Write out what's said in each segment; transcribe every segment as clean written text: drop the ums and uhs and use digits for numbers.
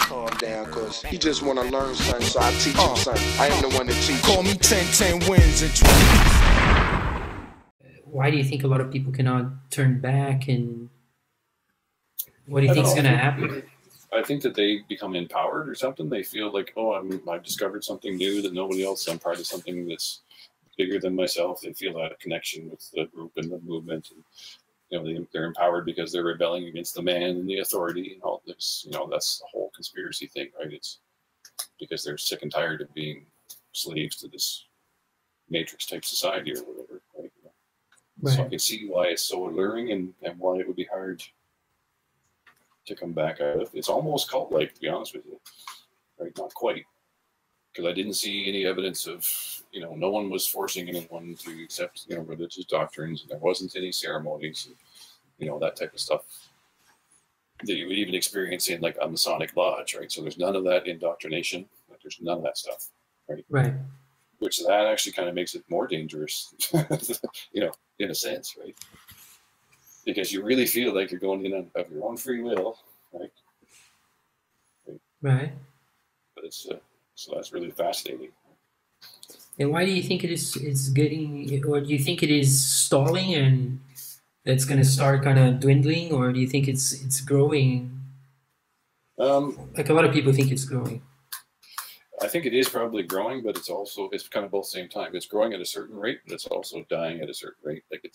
calm down, cause he just wanna learn something, so I teach him something. I am the one that teach. Call me 10 wins and 20. Why do you think a lot of people cannot turn back, and what do you think is going to happen? I think that they become empowered or something. They feel like, oh, I've discovered something new that nobody else. I'm part of something that's bigger than myself. They feel that connection with the group and the movement, and they're empowered because they're rebelling against the man and the authority and all this. That's the whole conspiracy thing, right? It's because they're sick and tired of being slaves to this matrix type society or whatever, right? Right. So I can see why it's so alluring and why it would be hard to come back out of. It's almost cult-like, to be honest with you, right? Not quite, because I didn't see any evidence of, no one was forcing anyone to accept, religious doctrines, and there wasn't any ceremonies, and, that type of stuff that you would even experience in like a Masonic lodge, right? So there's none of that indoctrination. Like, there's none of that stuff, right? Right. Which that actually kind of makes it more dangerous, in a sense, right? Because you really feel like you're going in of your own free will, right? Right. But it's so that's really fascinating. And why do you think it's getting, or do you think it is stalling and it's going to start kind of dwindling, or do you think it's growing? Like a lot of people think it's growing. I think it is probably growing, but it's kind of both at the same time. It's growing at a certain rate, but it's also dying at a certain rate. Like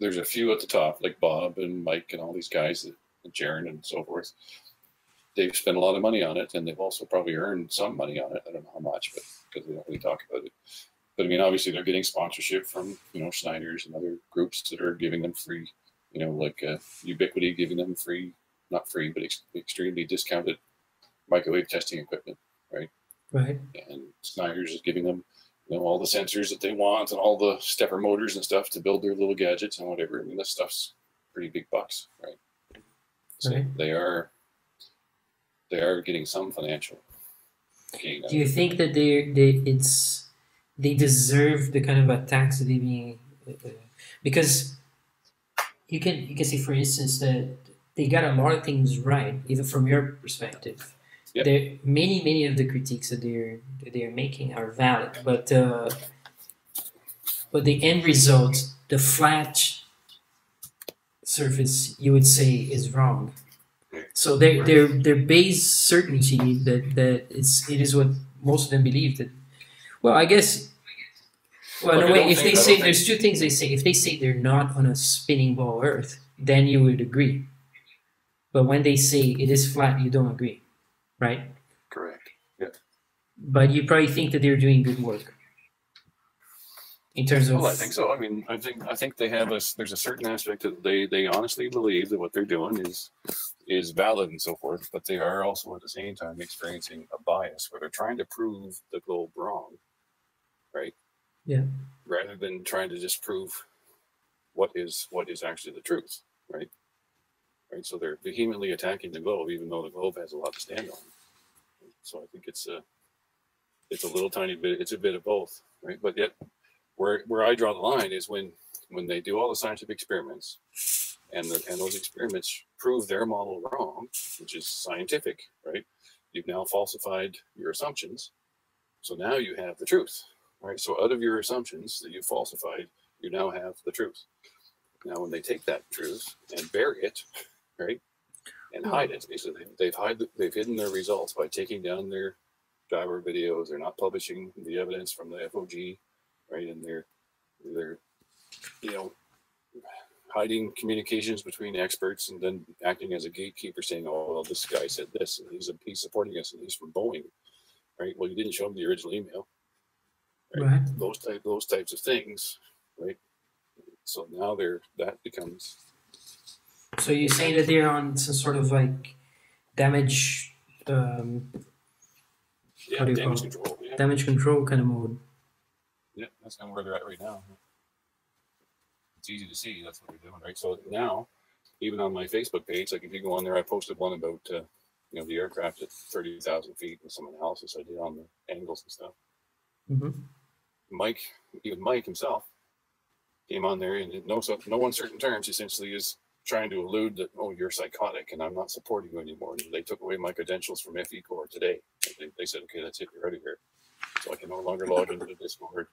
there's a few at the top, like Bob and Mike and all these guys, and Jaron and so forth. They've spent a lot of money on it, and they've also probably earned some money on it. I don't know how much, but because we don't really talk about it. But I mean, obviously they're getting sponsorship from, Schneider's and other groups that are giving them free, like Ubiquity giving them free, not free, but extremely discounted microwave testing equipment, right? Right. And Snyder's is giving them, all the sensors that they want and all the stepper motors and stuff to build their little gadgets and whatever. I mean, this stuff's pretty big bucks, right? So right. They are getting some financial gain. Do you think that they deserve the kind of attacks that they're being, because you can say, for instance, that they got a lot of things right, even from your perspective. Yep. Many of the critiques that they're making are valid, but the end result, the flat surface, you would say, is wrong. So their base certainty that it is what most of them believe that. Well, I guess. Well, in a way, if they say there's two things they say. If they say they're not on a spinning ball Earth, then you would agree. But when they say it is flat, you don't agree, right? Correct. Yeah. But you probably think that they're doing good work. In terms of. Well, I think so. I mean, I think they have there's a certain aspect that they honestly believe that what they're doing is valid and so forth, but they are also at the same time experiencing a bias where they're trying to prove the globe wrong, right? Yeah. Rather than trying to just prove what is actually the truth, right? Right. So they're vehemently attacking the globe, even though the globe has a lot to stand on. So I think it's a little tiny bit. It's a bit of both, right? But yet, where I draw the line is when they do all the scientific experiments, and those experiments prove their model wrong, which is scientific, right? You've now falsified your assumptions, so now you have the truth, right? So out of your assumptions that you falsified, you now have the truth. Now, when they take that truth and bury it, right, and hide it, basically, they've hidden their results by taking down their driver videos. They're not publishing the evidence from the FOG, right, and they're hiding communications between experts and then acting as a gatekeeper, saying, "Oh, well, this guy said this, and he's supporting us, and he's from Boeing," right? Well, you didn't show him the original email, right? Those types of things, right? So now that becomes. So you say that they're on some sort of like damage. Damage control. Yeah. Damage control kind of mode. Yeah, that's kind of where they're at right now. It's easy to see that's what they're doing, right? So now, even on my Facebook page, like if you go on there, I posted one about the aircraft at 30,000 feet and some analysis I did on the angles and stuff. Mm-hmm. Mike himself came on there and in no uncertain terms essentially is trying to allude that, oh, you're psychotic and I'm not supporting you anymore. And they took away my credentials from Fecore today. They said, okay, that's it, you're out of here. So I can no longer log into the Discord.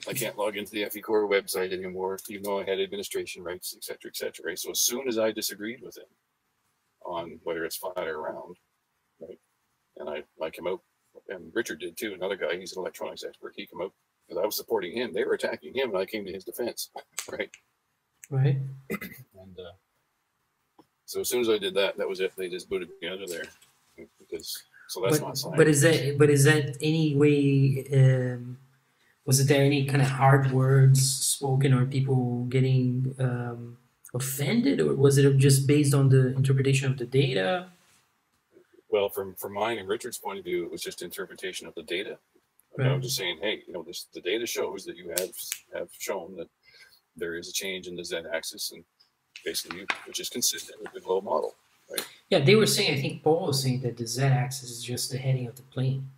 I can't log into the Fecore website anymore, even though I had administration rights, et cetera, et cetera. Right? So as soon as I disagreed with him on whether it's flat or round, right, and I came out, and Richard did too, another guy, he's an electronics expert, he came out, because I was supporting him. They were attacking him, and I came to his defense, right? Right. And so as soon as I did that, that was it. They just booted me out of there. Because, so that's not science. But is that any way, was there any kind of hard words spoken or people getting offended, or was it just based on the interpretation of the data? Well, from mine and Richard's point of view, it was just interpretation of the data. Right. I was just saying, hey, the data shows that you have shown that there is a change in the z-axis, and basically, which is consistent with the globe model, right? Yeah, they were saying, I think Paul was saying that the z-axis is just the heading of the plane.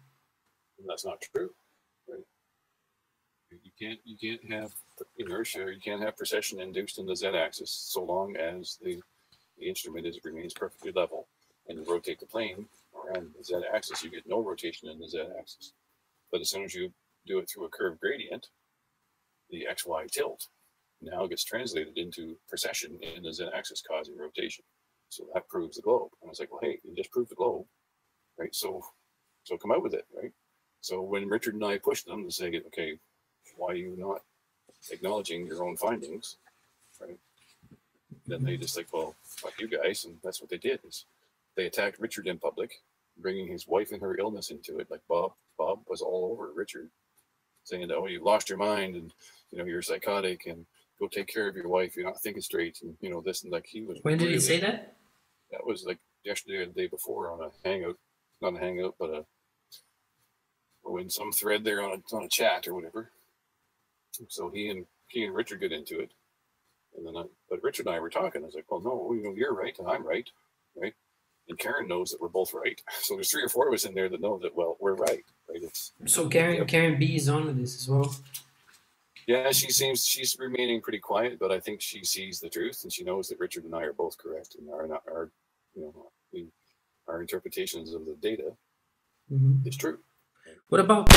And that's not true, right? You can't have inertia, or you can't have precession induced in the z-axis so long as the instrument remains perfectly level, and you rotate the plane around the z-axis, you get no rotation in the z-axis. But as soon as you do it through a curved gradient, the xy tilt now gets translated into precession in the z-axis, causing rotation. So that proves the globe. And I was like, well, hey, you just proved the globe, right? So come out with it, right? So when Richard and I pushed them to say, okay, why are you not acknowledging your own findings, right? Then they just like, well, fuck you guys. And that's what they did, is they attacked Richard in public, bringing his wife and her illness into it. Like Bob was all over Richard, saying that, oh, you lost your mind, and you're psychotic, and go take care of your wife, you're not thinking straight, and this and like. He was. When did he say that? That was like yesterday or the day before on a hangout, not a hangout, but in some thread there on a chat or whatever. So he and Richard get into it, and then but Richard and I were talking. I was like, well, no, you're right and I'm right, right? And Karen knows that we're both right. So there's 3 or 4 of us in there that know that, well, we're right, right? So Karen B is on with this as well. Yeah, she's remaining pretty quiet, but I think she sees the truth, and she knows that Richard and I are both correct, and our interpretations of the data is true. What about